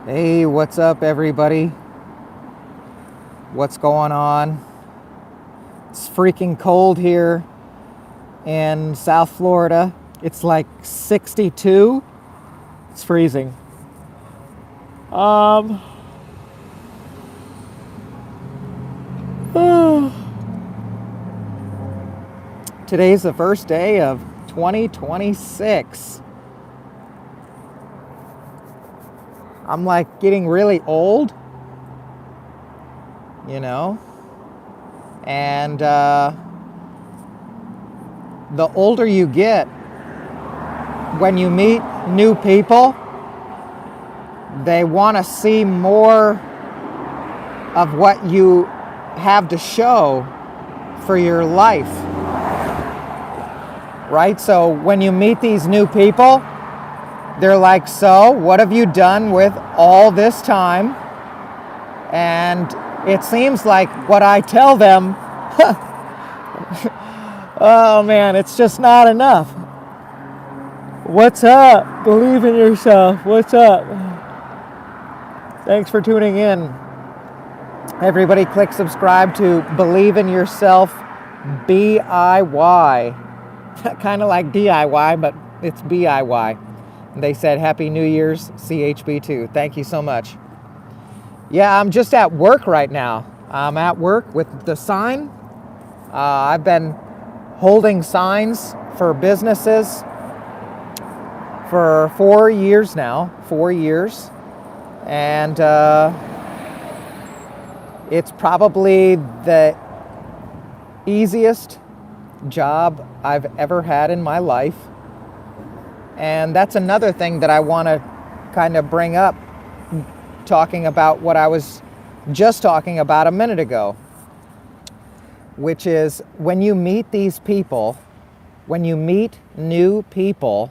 Hey, what's up, everybody? What's going on? It's freaking cold here in South Florida. It's like 62. It's freezing. Um, Today's the first day of 2026. I'm like getting really old, you know, and the older you get, when you meet new people, they want to see more of what you have to show for your life, right? So when you meet these new people, they're like, so what have you done with all this time? And it seems like what I tell them, oh man, it's just not enough. What's up? Believe in yourself. What's up? Thanks for tuning in. Everybody click subscribe to Believe in Yourself BIY. Kind of like DIY, but it's BIY. They said Happy New Year's chb2. Thank you so much. Yeah, I'm just at work right now. I'm at work with the sign. I've been holding signs for businesses for 4 years now. 4 years. And it's probably the easiest job I've ever had in my life. And that's another thing that I want to kind of bring up, talking about what I was just talking about a minute ago, which is when you meet these people, when you meet new people,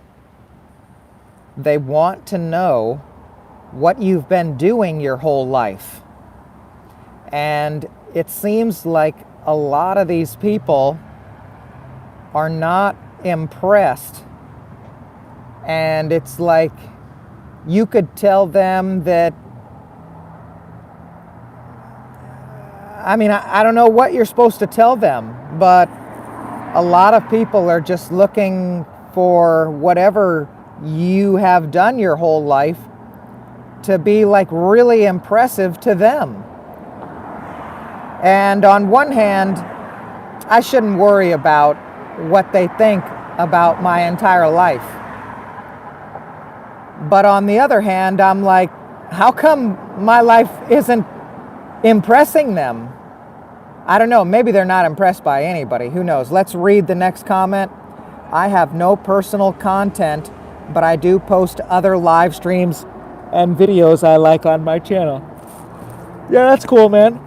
they want to know what you've been doing your whole life. And it seems like a lot of these people are not impressed. And it's like you could tell them that, I don't know what you're supposed to tell them, but a lot of people are just looking for whatever you have done your whole life to be like really impressive to them. And on one hand, I shouldn't worry about what they think about my entire life. But on the other hand, I'm like, how come my life isn't impressing them? I don't know, maybe they're not impressed by anybody, who knows? Let's read the next comment. I have no personal content, but I do post other live streams and videos I like on my channel. Yeah, that's cool, man.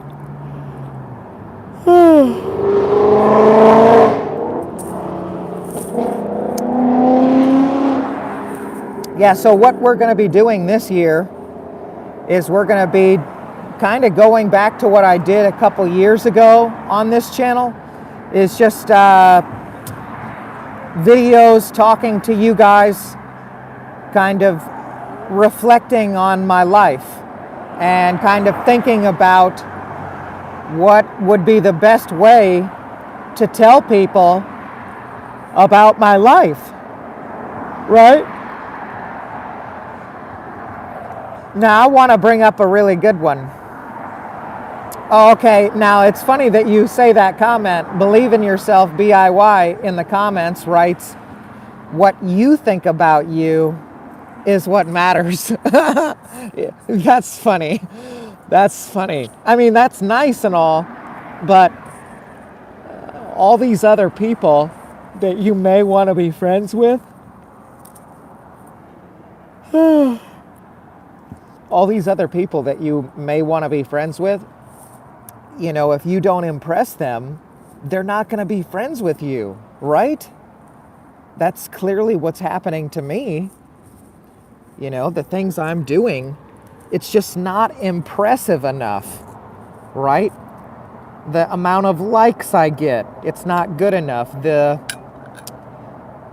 Yeah, so what we're going to be doing this year is we're going to be kind of going back to what I did a couple years ago on this channel. Is just videos talking to you guys, kind of reflecting on my life and kind of thinking about what would be the best way to tell people about my life, right? Now I want to bring up a really good one. Oh, okay, now it's funny that you say that comment. Believe in Yourself BIY in the comments writes, what you think about you is what matters. That's funny. That's funny. I mean, that's nice and all, but all these other people that you may want to be friends with, all these other people that you may want to be friends with, you know, if you don't impress them, they're not going to be friends with you, right? That's clearly what's happening to me. You know, the things I'm doing, it's just not impressive enough, right? The amount of likes I get, it's not good enough. The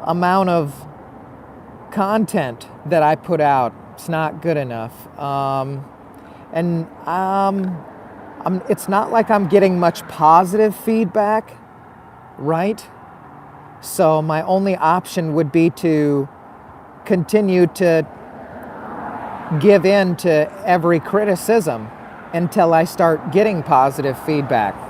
amount of content that I put out, It's not good enough. It's not like I'm getting much positive feedback, right? So my only option would be to continue to give in to every criticism until I start getting positive feedback.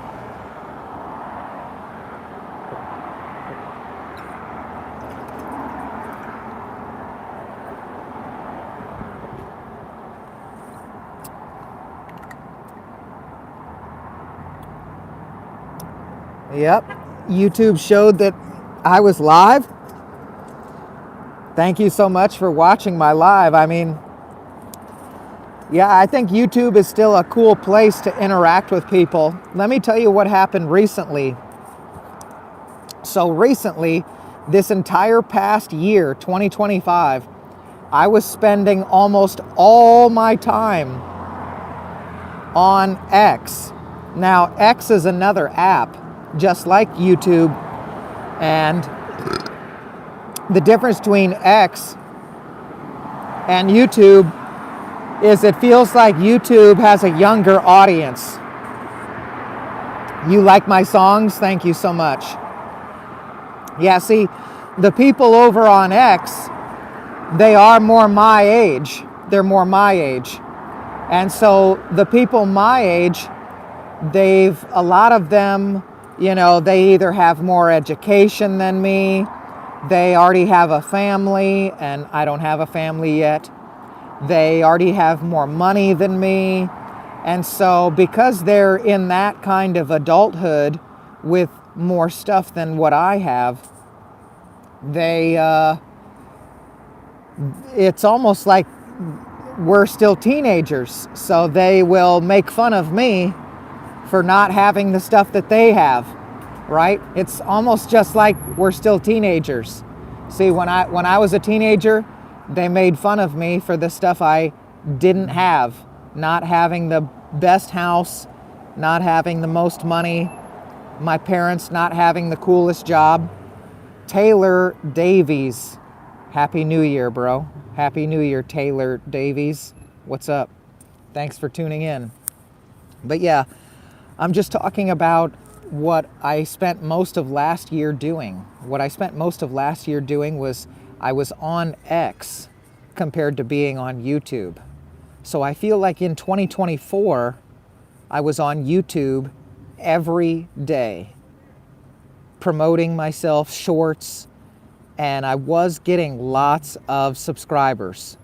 Yep, YouTube showed that I was live. Thank you so much for watching my live. I mean, yeah, I think YouTube is still a cool place to interact with people. Let me tell you what happened recently. So recently, this entire past year, 2025, I was spending almost all my time on X. Now, X is another app, just like YouTube, and the difference between X and YouTube is it feels like YouTube has a younger audience. You like my songs? Thank you so much. Yeah, see, the people over on X, they are more my age. They're more my age. And so the people my age, a lot of them, they either have more education than me, they already have a family, and I don't have a family yet. They already have more money than me. And so because they're in that kind of adulthood with more stuff than what I have, it's almost like we're still teenagers. So they will make fun of me for not having the stuff that they have, right? It's almost just like we're still teenagers. See, when I was a teenager, they made fun of me for the stuff I didn't have. Not having the best house, not having the most money, my parents not having the coolest job. Taylor Davies, Happy New Year, bro. Happy New Year, Taylor Davies. What's up? Thanks for tuning in. But yeah, I'm just talking about what I spent most of last year doing. What I spent most of last year doing was I was on X compared to being on YouTube. So I feel like in 2024, I was on YouTube every day, promoting myself, shorts, and I was getting lots of subscribers.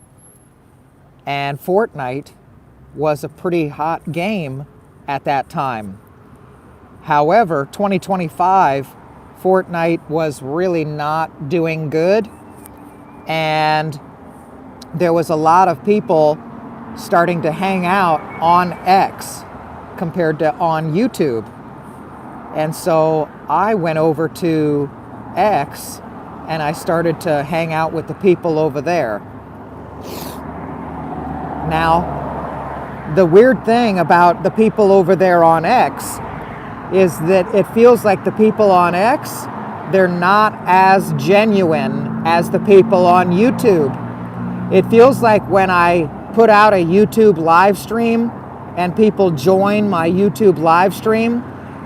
And Fortnite was a pretty hot game at that time. However, 2025, Fortnite was really not doing good, and there was a lot of people starting to hang out on X compared to on YouTube. And so I went over to X and I started to hang out with the people over there. Now, the weird thing about the people over there on X is that it feels like the people on X, they're not as genuine as the people on YouTube. It feels like when I put out a YouTube live stream and people join my YouTube live stream,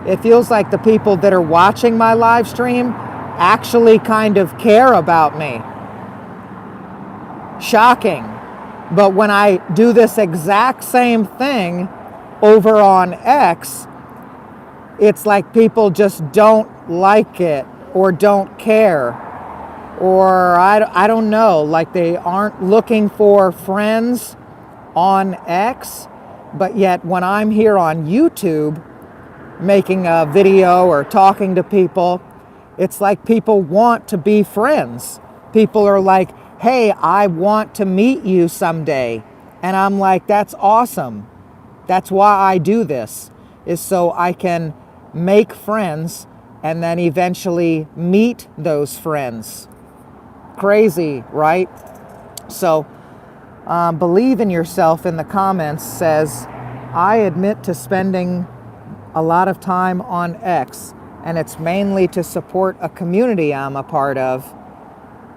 it feels like the people that are watching my live stream actually kind of care about me. Shocking. But when I do this exact same thing over on X, it's like people just don't like it or don't care. Or I don't know, like they aren't looking for friends on X, but yet when I'm here on YouTube making a video or talking to people, it's like people want to be friends. People are like, hey, I want to meet you someday. And I'm like, that's awesome. That's why I do this, is so I can make friends and then eventually meet those friends. Crazy, right? So, Believe in Yourself in the comments says, I admit to spending a lot of time on X, and it's mainly to support a community I'm a part of,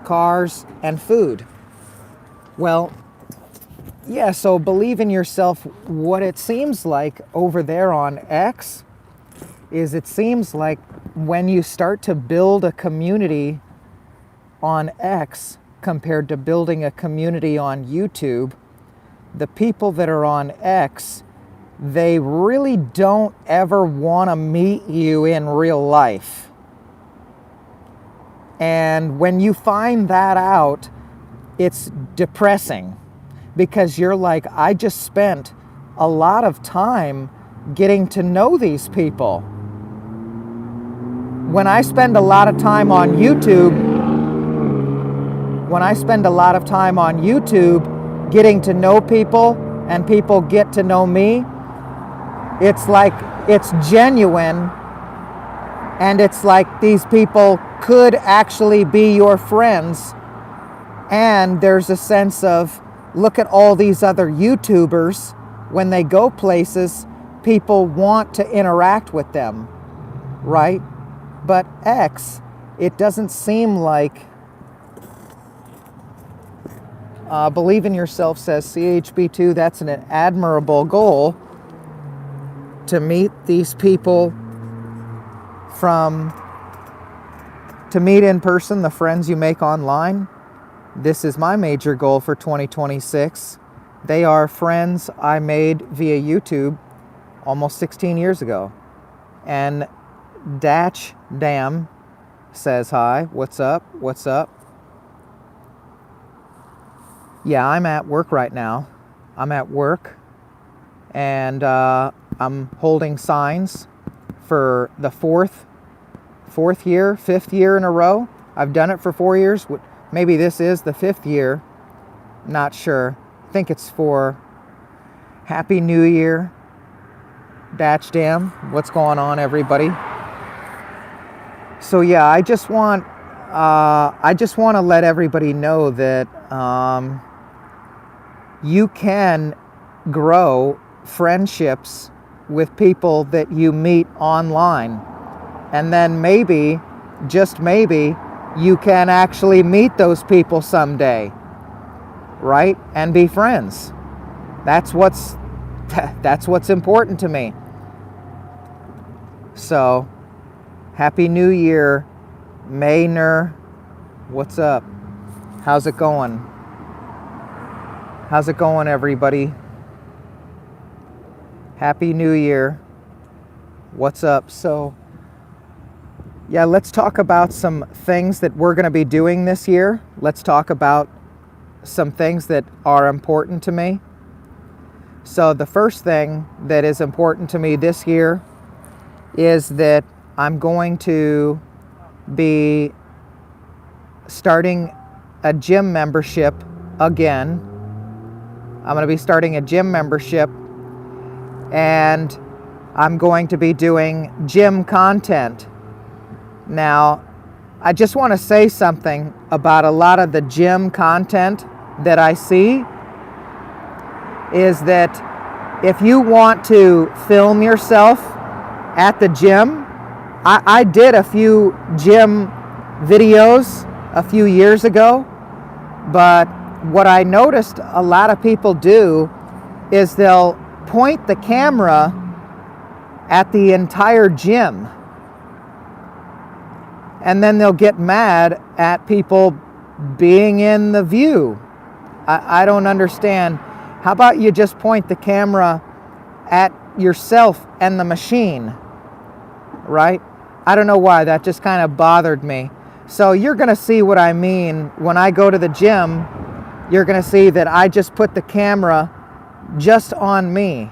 cars and food. Well, Yeah, so believe in yourself. What it seems like over there on X is it seems like when you start to build a community on X compared to building a community on YouTube, the people that are on X, they really don't ever want to meet you in real life. And when you find that out, it's depressing because you're like, I just spent a lot of time getting to know these people. When I spend a lot of time on YouTube, getting to know people and people get to know me, it's like it's genuine, and it's like these people could actually be your friends. And there's a sense of, look at all these other YouTubers. When they go places, people want to interact with them, right? But X, it doesn't seem like, believe in yourself, says chb2, that's an admirable goal, to meet these people to meet in person, the friends you make online. This is my major goal for 2026. They are friends I made via YouTube almost 16 years ago. And Datch Dam says hi. What's up? What's up? Yeah, I'm at work right now. I'm at work, and I'm holding signs for the fifth year in a row. I've done it for 4 years. Maybe this is the 5th year. Not sure. I think it's for Happy New Year. Datch Dam. What's going on, everybody? So yeah, I just want to let everybody know that you can grow friendships with people that you meet online. And then maybe, just maybe, you can actually meet those people someday, right? And be friends. That's what's important to me. So, Happy New Year, Mayner. What's up? How's it going? How's it going, everybody? Happy New Year. What's up? So, yeah, let's talk about some things that we're going to be doing this year. Let's talk about some things that are important to me. So the first thing that is important to me this year is that I'm going to be starting a gym membership again. I'm going to be starting a gym membership, and I'm going to be doing gym content. Now, I just want to say something about a lot of the gym content that I see, is that if you want to film yourself at the gym, I did a few gym videos a few years ago, but what I noticed a lot of people do is they'll point the camera at the entire gym, and then they'll get mad at people being in the view. I don't understand. How about you just point the camera at yourself and the machine, right? I don't know why, that just kind of bothered me. So you're gonna see what I mean. When I go to the gym, you're gonna see that I just put the camera just on me,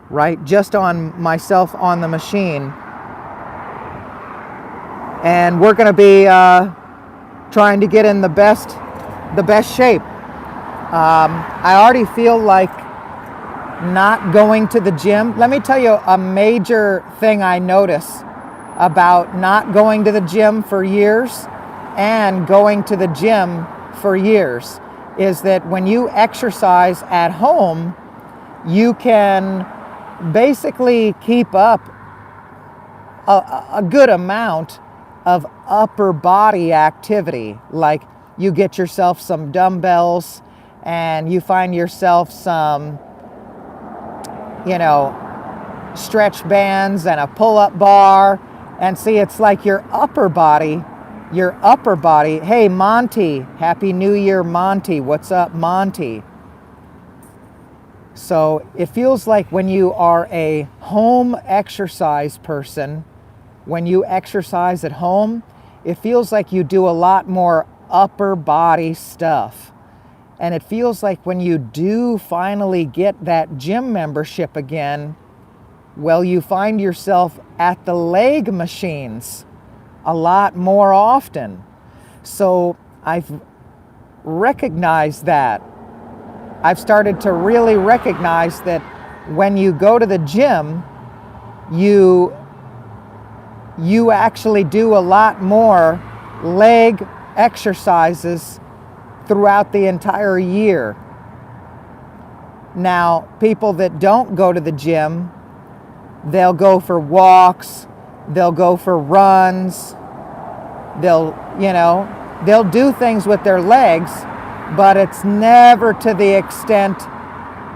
right? Just on myself on the machine. And we're going to be trying to get in the best shape. I already feel like not going to the gym. Let me tell you a major thing I notice about not going to the gym for years and going to the gym for years is that when you exercise at home, you can basically keep up a good amount of upper body activity. Like you get yourself some dumbbells and you find yourself some, you know, stretch bands and a pull-up bar, and see, it's like your upper body. Hey, Monty, Happy New Year, Monty. What's up, Monty? So it feels like when you are a home exercise person, when you exercise at home, it feels like you do a lot more upper body stuff. And it feels like when you do finally get that gym membership again, well, you find yourself at the leg machines a lot more often. So I've recognized that. I've started to really recognize that when you go to the gym, you actually do a lot more leg exercises throughout the entire year. Now, people that don't go to the gym, they'll go for walks, they'll go for runs, they'll do things with their legs, but it's never to the extent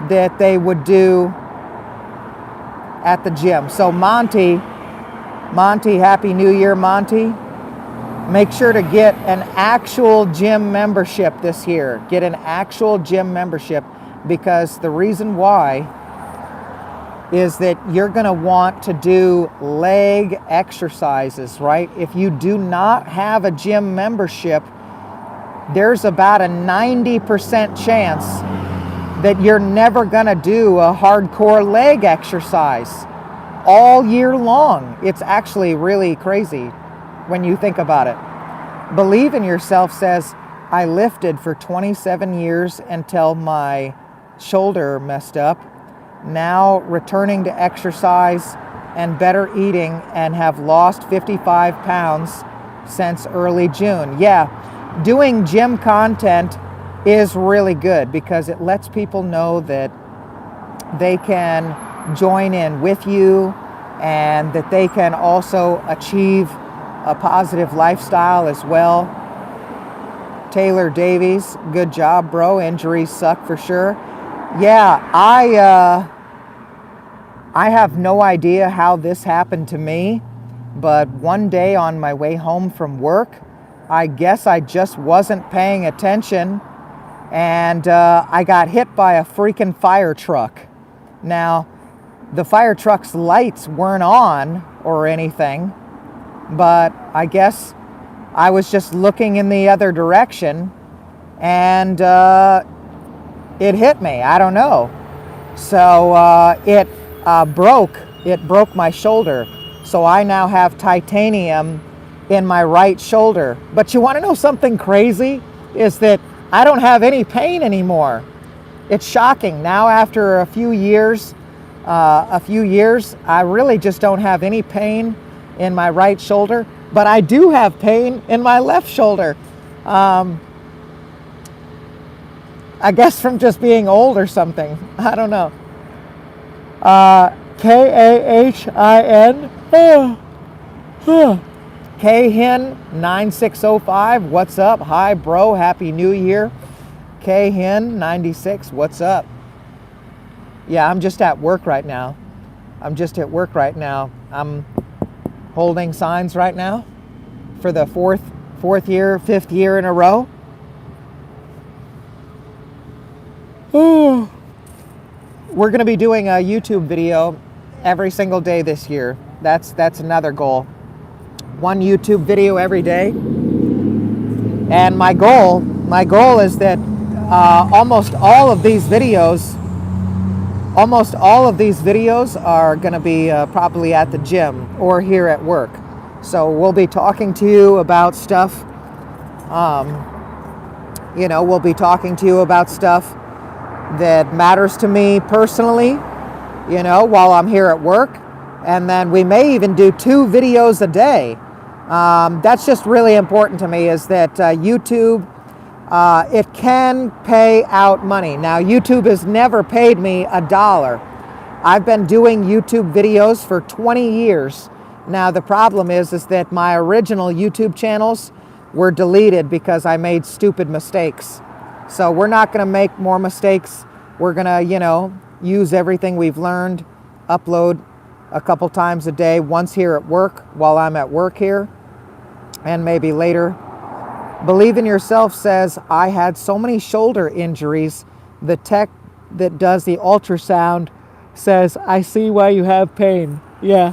that they would do at the gym. So Monty, Happy New Year, Monty. Make sure to get an actual gym membership this year. Get an actual gym membership, because the reason why is that you're going to want to do leg exercises, right? If you do not have a gym membership, there's about a 90% chance that you're never going to do a hardcore leg exercise all year long. It's actually really crazy when you think about it. Believe in Yourself says, I lifted for 27 years until my shoulder messed up. Now returning to exercise and better eating, and have lost 55 pounds since early June. Yeah, doing gym content is really good because it lets people know that they can join in with you and that they can also achieve a positive lifestyle as well. Taylor Davies, good job, bro. Injuries suck for sure. Yeah, I have no idea how this happened to me, but one day on my way home from work, I guess I just wasn't paying attention, and I got hit by a freaking fire truck. Now, the fire truck's lights weren't on or anything, but I guess I was just looking in the other direction, and it hit me. I don't know. So it broke my shoulder. So I now have titanium in my right shoulder. But you want to know something crazy? Is that I don't have any pain anymore. It's shocking. Now after a few years, I really just don't have any pain in my right shoulder, but I do have pain in my left shoulder. I guess from just being old or something. I don't know. Kahin. Kahin 9605. What's up? Hi, bro. Happy New Year. Kahin 96. What's up? Yeah, I'm just at work right now. I'm holding signs right now for the fifth year in a row. We're going to be doing a YouTube video every single day this year. That's another goal. One YouTube video every day. And my goal is that almost all of these videos are going to be probably at the gym or here at work. So we'll be talking to you about stuff. We'll be talking to you about stuff that matters to me personally, while I'm here at work. And then we may even do 2 videos a day. That's just really important to me, is that YouTube, it can pay out money. Now, YouTube has never paid me $1. I've been doing YouTube videos for 20 years. Now, the problem is that my original YouTube channels were deleted because I made stupid mistakes. So we're not going to make more mistakes. We're going to, use everything we've learned, upload a couple times a day, once here at work while I'm at work here, and maybe later. Believe in Yourself says, I had so many shoulder injuries. The tech that does the ultrasound says, I see why you have pain. Yeah.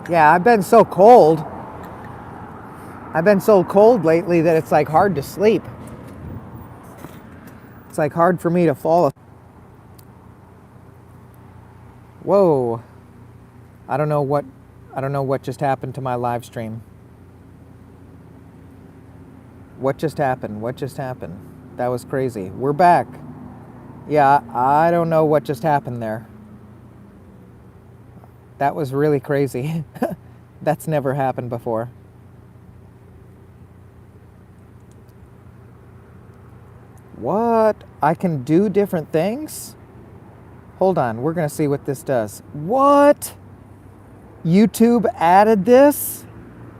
Yeah, I've been so cold. I've been so cold lately that it's like hard to sleep. It's like hard for me to fall asleep. Whoa. I don't know what just happened to my live stream. What just happened? What just happened? That was crazy. We're back. Yeah, I don't know what just happened there. That was really crazy. That's never happened before. What? I can do different things? Hold on, we're gonna see what this does. What? YouTube added this?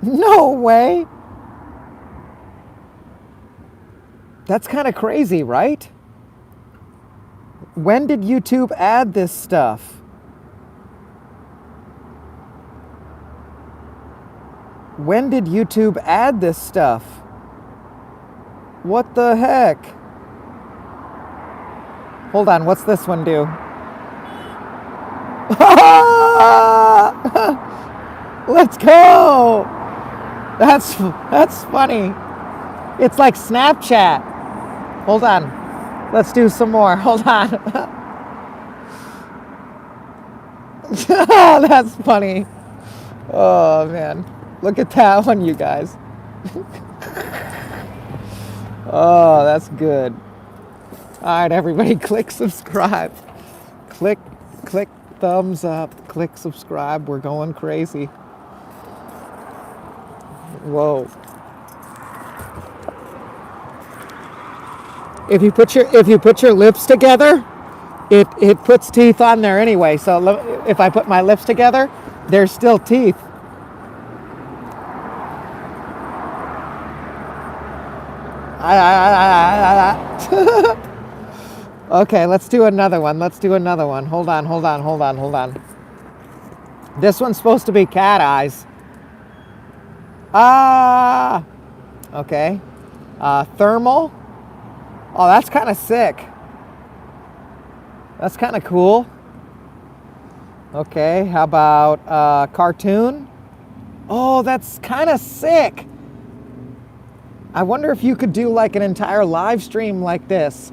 No way. That's kind of crazy, right? When did YouTube add this stuff? When did YouTube add this stuff? What the heck? Hold on, what's this one do? Let's go! That's funny. It's like Snapchat. Hold on. Let's do some more. Hold on. That's funny. Oh man. Look at that one, you guys. Oh, that's good. All right, everybody, click subscribe. Click thumbs up. Click subscribe. We're going crazy. Whoa. If you put your lips together, it puts teeth on there anyway. So if I put my lips together, there's still teeth. Okay, let's do another one. Hold on. This one's supposed to be cat eyes. Okay. Thermal. Oh, that's kind of sick. That's kind of cool. Okay, how about cartoon? Oh, that's kind of sick. I wonder if you could do like an entire live stream like this.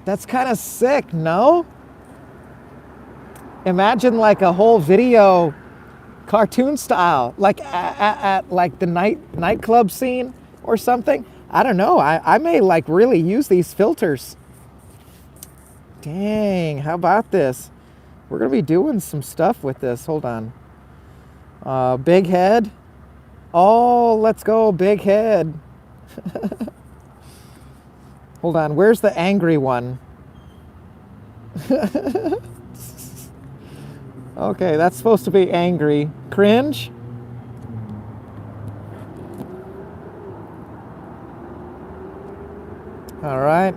That's kind of sick, no? Imagine like a whole video cartoon style, like at like the nightclub scene or something. I don't know. I may like really use these filters. Dang, how about this? We're gonna be doing some stuff with this. Hold on. Big head. Oh, let's go, big head. Hold on, where's the angry one? Okay, that's supposed to be angry. Cringe? All right,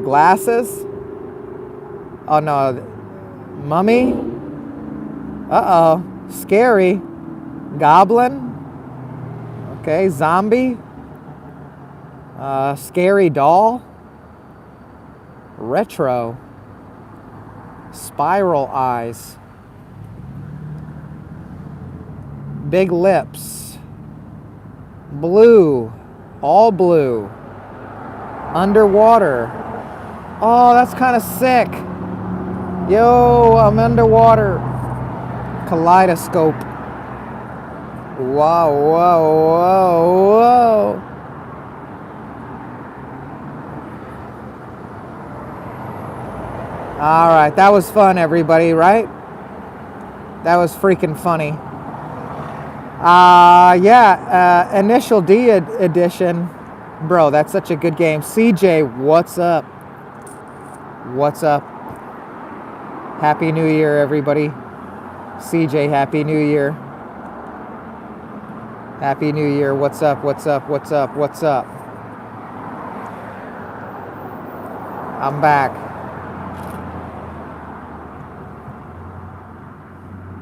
glasses. Oh no, mummy. Uh-oh, scary. Goblin. Okay, zombie. Scary doll. Retro. Spiral eyes. Big lips. Blue. All blue. Underwater. Oh, that's kind of sick. Yo, I'm underwater. Kaleidoscope. Whoa, whoa, whoa, whoa. All right, that was fun, everybody, right? That was freaking funny. Initial D edition. Bro, that's such a good game. CJ, what's up? What's up? Happy New Year, everybody. CJ, Happy New Year. Happy New Year. What's up? What's up? What's up? What's up? I'm back.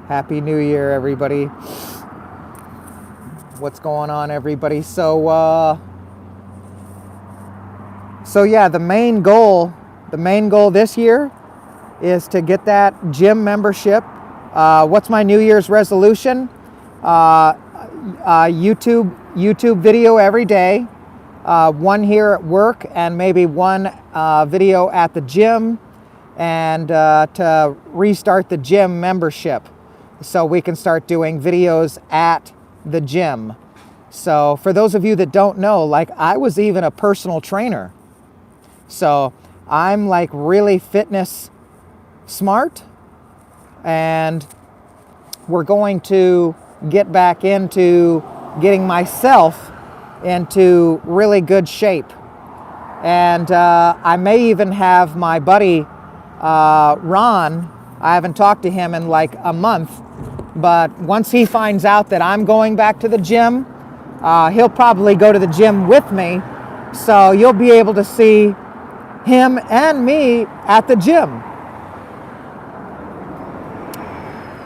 Happy New Year, everybody. What's going on, everybody? So yeah, the main goal this year is to get that gym membership. What's my New Year's resolution? YouTube video every day, one here at work, and maybe one video at the gym, and to restart the gym membership so we can start doing videos at the gym. So for those of you that don't know, like, I was even a personal trainer. So I'm like really fitness smart, and we're going to get back into getting myself into really good shape. And I may even have my buddy Ron. I haven't talked to him in like a month, but once he finds out that I'm going back to the gym, he'll probably go to the gym with me. So you'll be able to see him and me at the gym.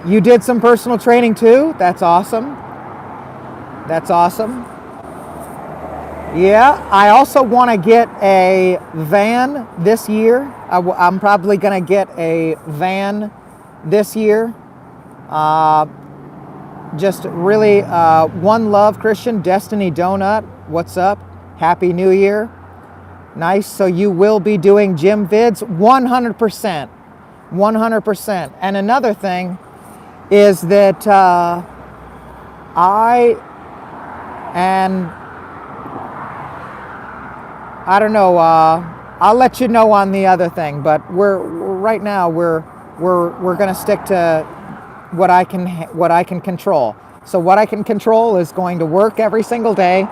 You did some personal training too? That's awesome. That's awesome. Yeah, I also want to get a van this year. I'm probably going to get a van this year. Just really, one love, Christian. Destiny Donut, what's up? Happy New Year. Nice. So you will be doing gym vids? 100%. 100%. And another thing is that I don't know, I'll let you know on the other thing, but we're right now we're going to stick to what I can control. So what I can control is going to work every single day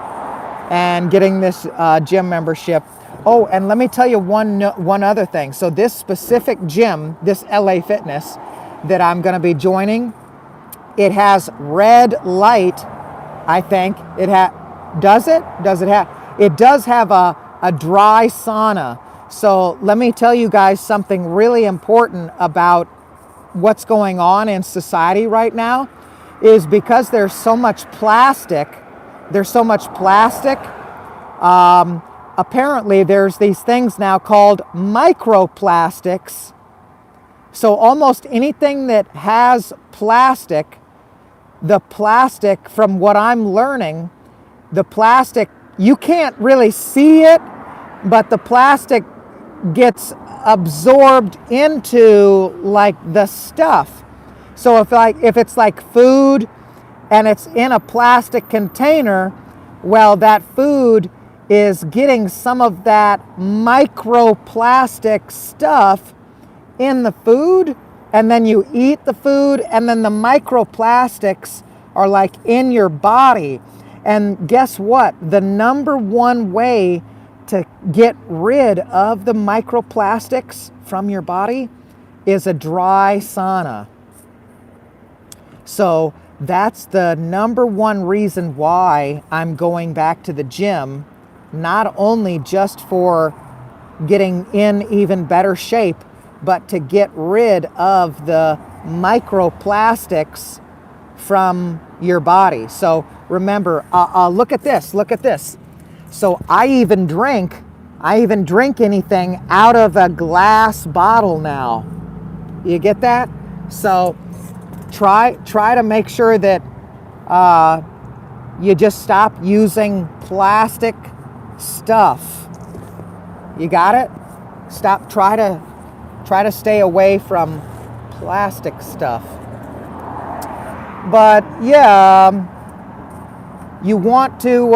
and getting this gym membership. Oh, and let me tell you one other thing. So this specific gym, this LA Fitness that I'm going to be joining, it has red light, I think. Does it does have a dry sauna. So let me tell you guys something really important about what's going on in society right now, is because there's so much plastic. Apparently there's these things now called microplastics. So almost anything that has plastic, the plastic, from what I'm learning, the plastic, you can't really see it, but the plastic gets absorbed into like the stuff. So if it's like food and it's in a plastic container, well, that food is getting some of that microplastic stuff in the food, and then you eat the food, and then the microplastics are like in your body. And guess what? The number one way to get rid of the microplastics from your body is a dry sauna. So that's the number one reason why I'm going back to the gym, not only just for getting in even better shape, but to get rid of the microplastics from your body. So remember, look at this. So I even drink anything out of a glass bottle now. You get that? So try to make sure that you just stop using plastic stuff. You got it? Try to stay away from plastic stuff. But yeah, you want to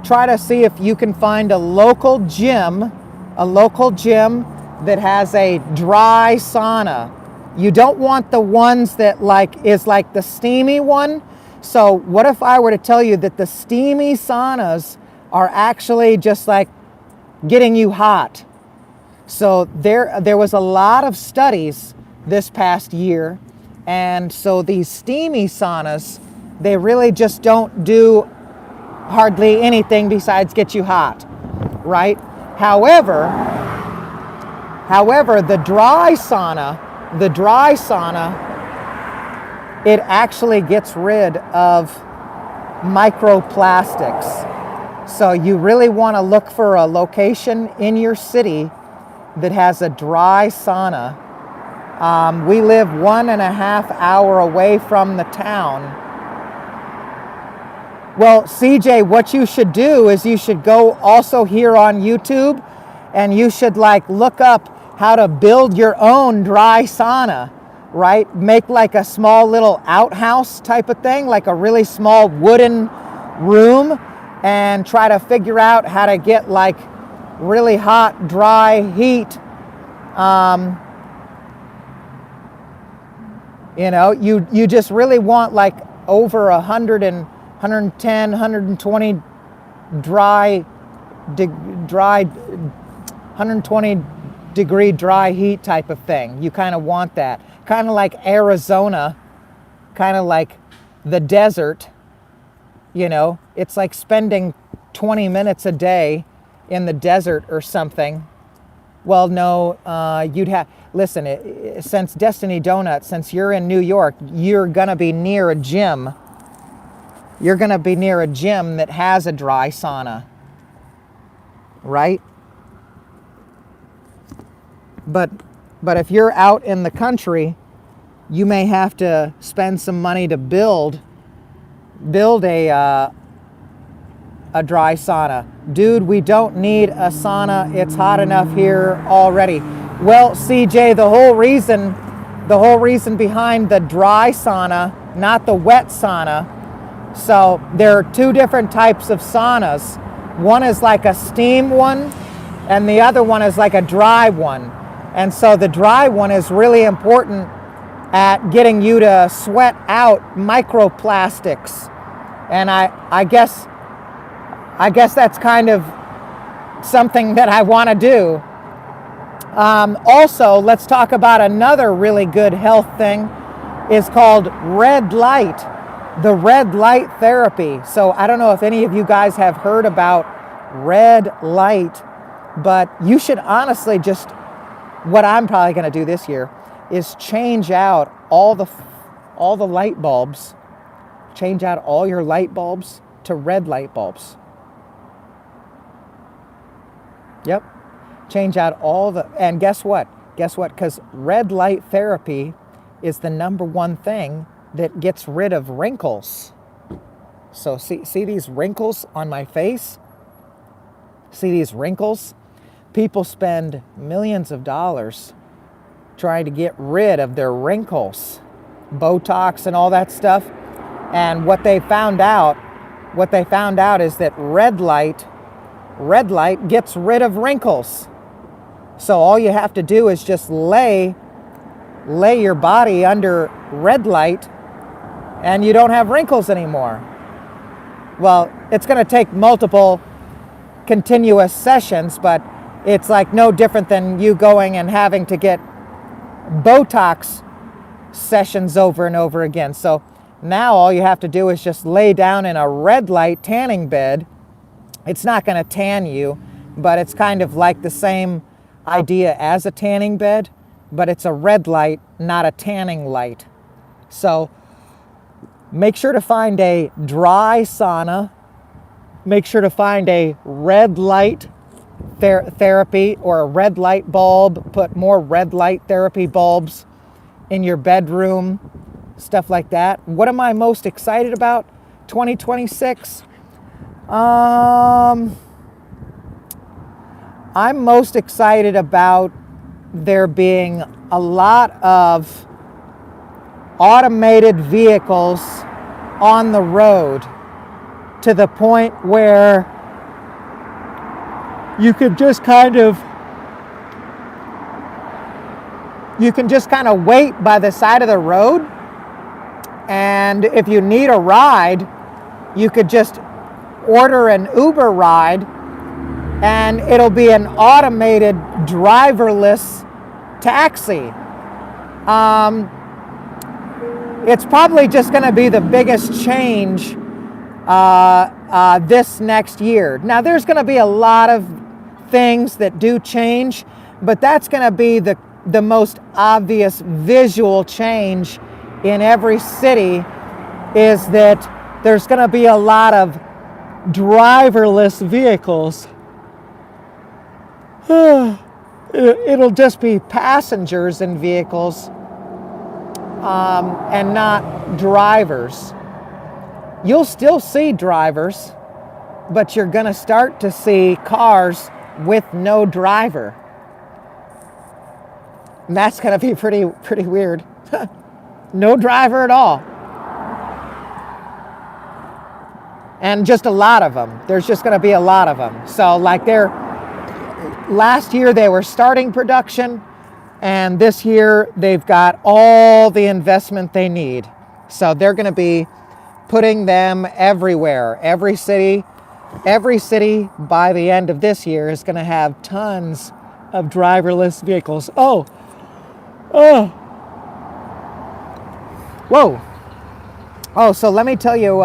try to see if you can find a local gym that has a dry sauna. You don't want the ones that is like the steamy one. So what if I were to tell you that the steamy saunas are actually just like getting you hot? So there was a lot of studies this past year, and so these steamy saunas, they really just don't do hardly anything besides get you hot, right? However, the dry sauna, it actually gets rid of microplastics. So you really want to look for a location in your city that has a dry sauna. We live 1.5 hours away from the town. Well, CJ, what you should do is you should go also here on YouTube, and you should like look up how to build your own dry sauna, right? Make like a small little outhouse type of thing, like a really small wooden room, and try to figure out how to get like really hot, dry heat. You just really want like over 110, 120 120 degree dry heat type of thing. You kind of want that. Kind of like Arizona, kind of like the desert. It's like spending 20 minutes a day in the desert or something. Well, no, since Destiny Donuts, since you're in New York, you're gonna be near a gym. You're gonna be near a gym that has a dry sauna, right? But if you're out in the country, you may have to spend some money to build a dry sauna. Dude, we don't need a sauna. It's hot enough here already. Well, CJ, the whole reason behind the dry sauna, not the wet sauna. So there are two different types of saunas. One is like a steam one, and the other one is like a dry one. And so the dry one is really important at getting you to sweat out microplastics. And I guess that's kind of something that I want to do. Also, let's talk about another really good health thing. It's called red light, the red light therapy. So I don't know if any of you guys have heard about red light, but you should honestly just, what I'm probably going to do this year is change out all the light bulbs, change out all your light bulbs to red light bulbs. Yep. Change out and guess what? Because red light therapy is the number one thing that gets rid of wrinkles. So see these wrinkles on my face? See these wrinkles? People spend millions of dollars trying to get rid of their wrinkles, Botox and all that stuff. And what they found out is that red light gets rid of wrinkles. So all you have to do is just lay your body under red light, and you don't have wrinkles anymore. Well, it's going to take multiple continuous sessions, but it's like no different than you going and having to get Botox sessions over and over again. So now all you have to do is just lay down in a red light tanning bed. It's not going to tan you, but it's kind of like the same idea as a tanning bed, but it's a red light, not a tanning light. So make sure to find a dry sauna. Make sure to find a red light therapy or a red light bulb. Put more red light therapy bulbs in your bedroom, stuff like that. What am I most excited about 2026? I'm most excited about there being a lot of automated vehicles on the road, to the point where you can just kind of wait by the side of the road, and if you need a ride, you could just order an Uber ride, and it'll be an automated driverless taxi. It's probably just going to be the biggest change this next year. Now, there's going to be a lot of things that do change, but that's going to be the most obvious visual change in every city, is that there's going to be a lot of driverless vehicles. It'll just be passengers in vehicles and not drivers. You'll still see drivers, but you're going to start to see cars with no driver. And that's going to be pretty weird. No driver at all. And just a lot of them. There's just going to be a lot of them. So like last year they were starting production, and this year they've got all the investment they need. So they're going to be putting them everywhere. Every city by the end of this year is going to have tons of driverless vehicles. Oh, whoa. Oh, so let me tell you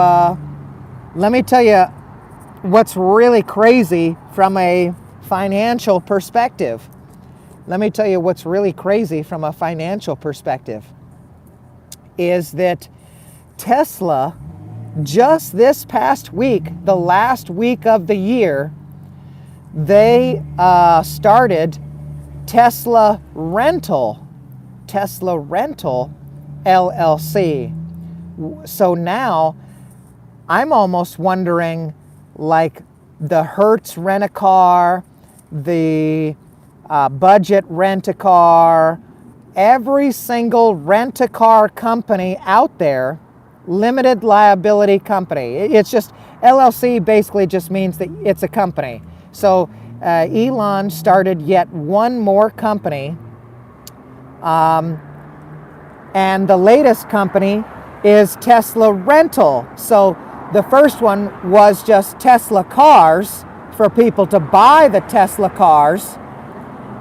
what's really crazy from a financial perspective. Let me tell you what's really crazy from a financial perspective is that Tesla, just this past week, the last week of the year, they started Tesla Rental LLC. So now I'm almost wondering, like the Hertz Rent-A-Car, the Budget Rent-A-Car, every single rent-a-car company out there, limited liability company. It's just, LLC basically just means that it's a company. So Elon started yet one more company, and the latest company is Tesla Rental. So the first one was just Tesla cars for people to buy the Tesla cars,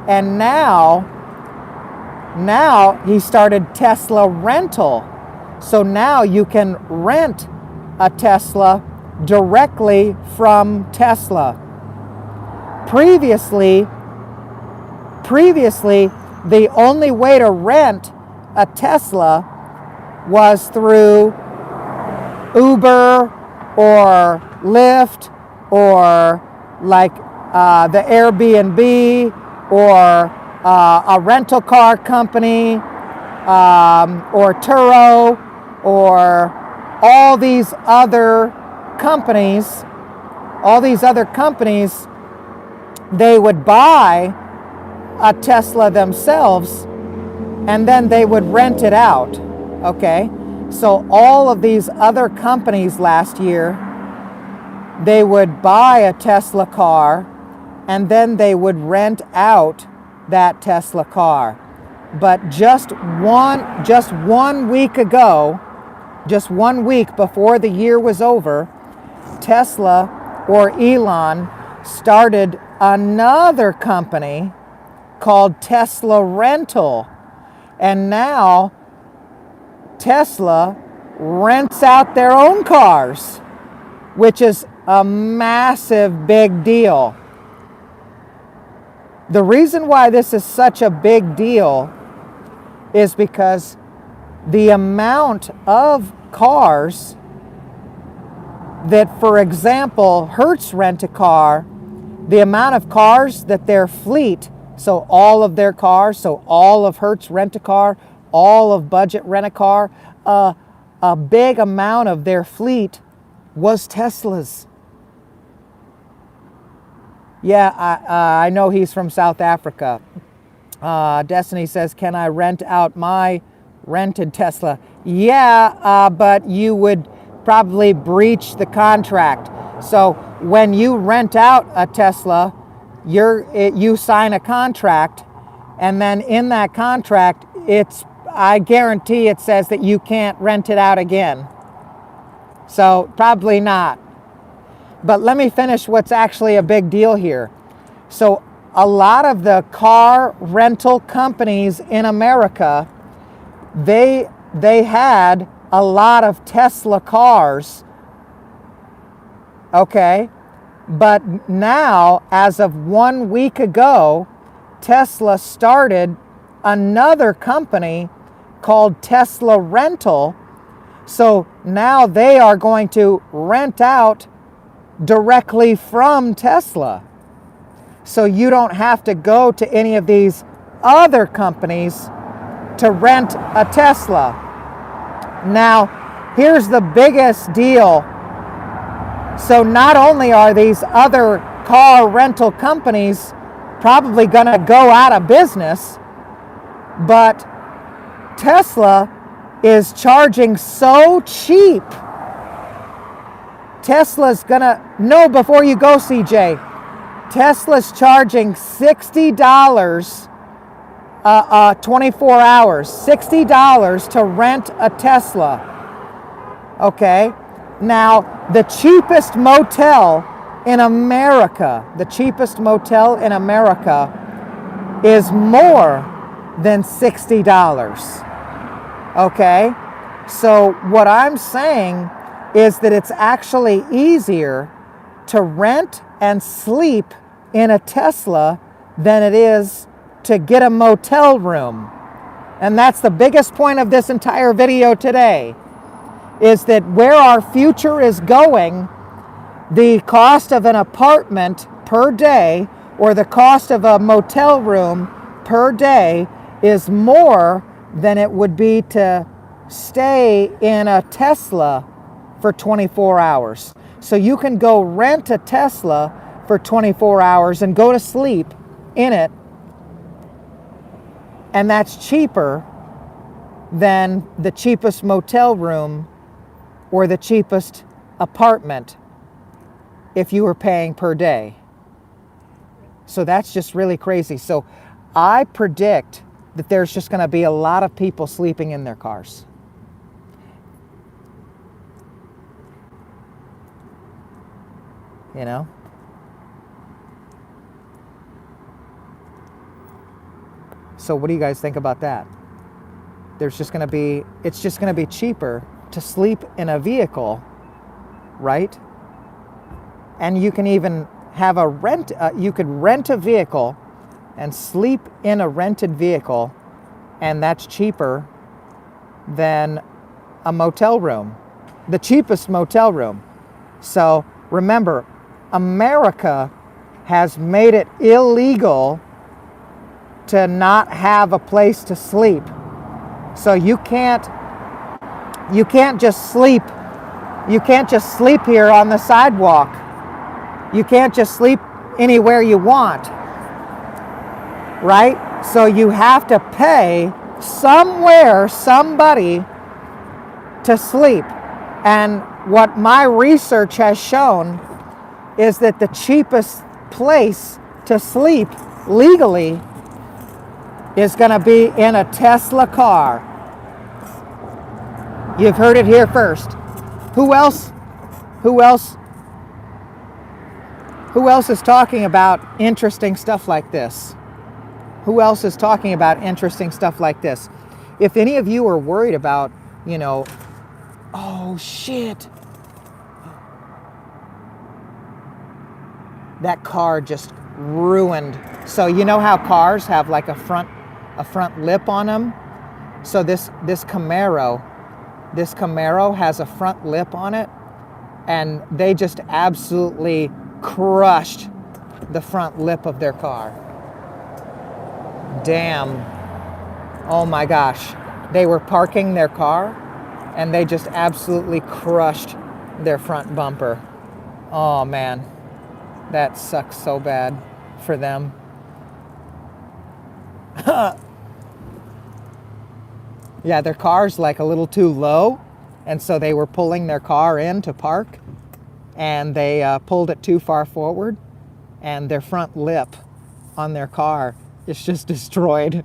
and now he started Tesla Rental. So now you can rent a Tesla directly from Tesla. Previously, the only way to rent a Tesla was through Uber or Lyft or like the Airbnb or a rental car company or Turo or all these other companies. They would buy a Tesla themselves and then they would rent it out. Okay, so all of these other companies last year, they would buy a Tesla car and then they would rent out that Tesla car. But just one week ago, just 1 week before the year was over, Tesla or Elon started another company called Tesla Rental. And now Tesla rents out their own cars, which is a massive big deal. The reason why this is such a big deal is because the amount of cars that, for example, Hertz Rent-A-Car, the amount of cars that their fleet, so all of their cars, so all of Hertz Rent-A-Car, all of Budget Rent-A-Car, a big amount of their fleet was Teslas. Yeah, I know he's from South Africa. Destiny says, can I rent out my rented Tesla? Yeah, but you would probably breach the contract. So when you rent out a Tesla, you sign a contract, and then in that contract, I guarantee it says that you can't rent it out again. So probably not. But let me finish what's actually a big deal here. So a lot of the car rental companies in America, they had a lot of Tesla cars, okay? But now, as of 1 week ago, Tesla started another company called Tesla Rental. So now they are going to rent out directly from Tesla. So you don't have to go to any of these other companies to rent a Tesla. Now, here's the biggest deal. So not only are these other car rental companies probably going to go out of business, but Tesla is charging so cheap. Tesla's going to, no, before you go, CJ, Tesla's charging $60 24 hours, $60 to rent a Tesla. Okay? Now, the cheapest motel in America, is more than $60. Okay? So what I'm saying is that it's actually easier to rent and sleep in a Tesla than it is to get a motel room. And that's the biggest point of this entire video today, is that where our future is going, the cost of an apartment per day or the cost of a motel room per day is more than it would be to stay in a Tesla for 24 hours. So you can go rent a Tesla for 24 hours and go to sleep in it, and that's cheaper than the cheapest motel room or the cheapest apartment if you were paying per day. So that's just really crazy. So I predict that there's just going to be a lot of people sleeping in their cars. You know? So what do you guys think about that? It's just going to be cheaper to sleep in a vehicle, right? And you can even have you could rent a vehicle and sleep in a rented vehicle, and that's cheaper than a motel room, the cheapest motel room. So remember, America has made it illegal to not have a place to sleep. So you can't just sleep here on the sidewalk. You can't just sleep anywhere you want, right? So you have to pay somebody to sleep. And what my research has shown is that the cheapest place to sleep legally is going to be in a Tesla car. You've heard it here first. Who else is talking about interesting stuff like this? Who else is talking about interesting stuff like this? If any of you are worried about, oh shit, that car just ruined. So you know how cars have like a front lip on them? So this Camaro has a front lip on it, and they just absolutely crushed the front lip of their car. Damn. Oh my gosh. They were parking their car and they just absolutely crushed their front bumper. Oh man. That sucks so bad for them. Yeah, their car's like a little too low, and so they were pulling their car in to park, and they pulled it too far forward, and their front lip on their car is just destroyed.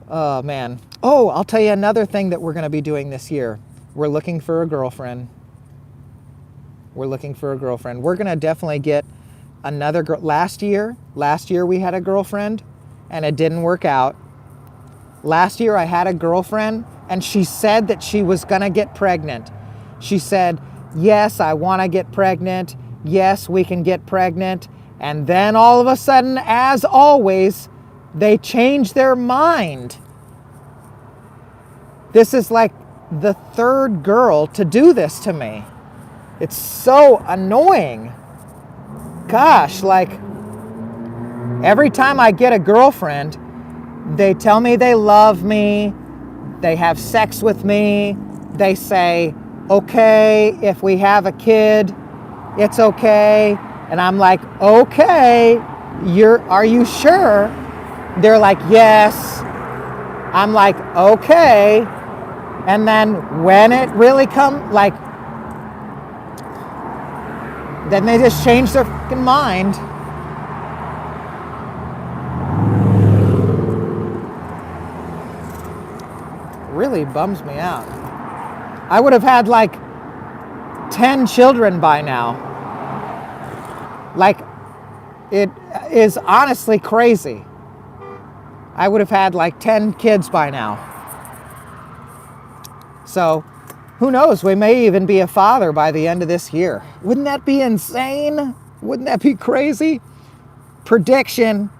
Oh man. Oh, I'll tell you another thing that we're going to be doing this year. We're looking for a girlfriend. We're going to definitely get another girl. Last year we had a girlfriend and it didn't work out. Last year I had a girlfriend and she said that she was gonna get pregnant. She said, yes, I wanna get pregnant. Yes, we can get pregnant. And then all of a sudden, as always, they change their mind. This is like the third girl to do this to me. It's so annoying. Gosh, like every time I get a girlfriend, they tell me they love me, they have sex with me, they say, okay, if we have a kid, it's okay. And I'm like, okay, are you sure? They're like, yes. I'm like, okay. And then when it really comes, like, then they just change their fucking mind. Really bums me out. I would have had like 10 children by now. Like, it is honestly crazy. I would have had like 10 kids by now. So, who knows? We may even be a father by the end of this year. Wouldn't that be insane? Wouldn't that be crazy? Prediction,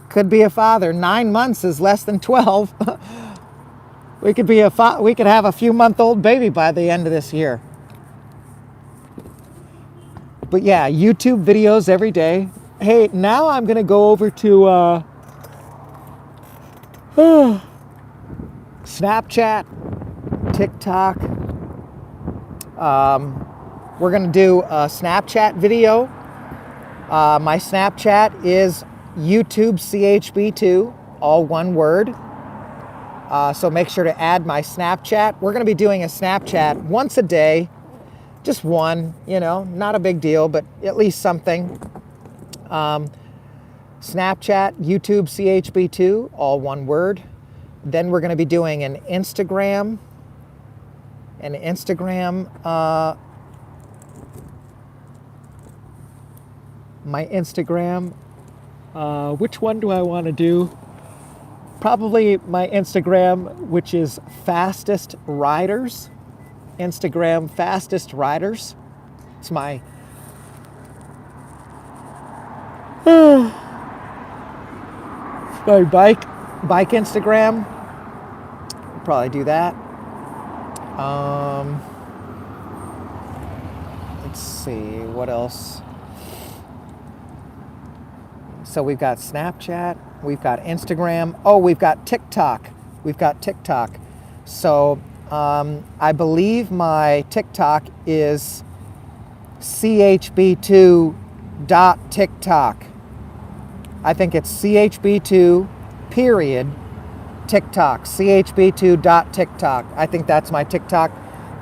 could be a father. 9 months is less than 12. We could have a few-month-old baby by the end of this year. But yeah, YouTube videos every day. Hey, now I'm gonna go over to Snapchat, TikTok. We're gonna do a Snapchat video. My Snapchat is YouTube chb2, all one word. So make sure to add my Snapchat. We're gonna be doing a Snapchat once a day. Just one, not a big deal, but at least something. Snapchat, YouTube chb2, all one word. Then we're going to be doing an Instagram. My Instagram. Which one do I want to do? Probably my Instagram, which is Fastest Riders. Instagram Fastest Riders. It's my my bike Instagram. Probably do that. Let's see what else. So we've got Snapchat, we've got Instagram. Oh, we've got TikTok. So I believe my TikTok is chb2.tiktok. I think it's chb2 period TikTok, chb2.tiktok. I think that's my TikTok.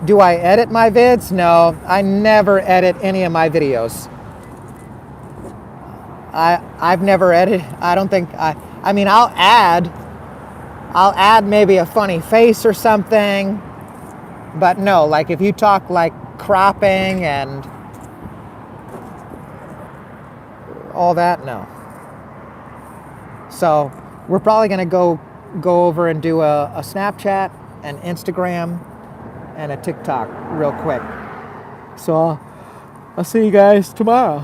Do I edit my vids? No, I never edit any of my videos. I've never edited. I don't think I mean, I'll add maybe a funny face or something, but no, like if you talk like cropping and all that, no. So we're probably gonna go over and do a Snapchat, an Instagram, and a TikTok real quick. So I'll see you guys tomorrow.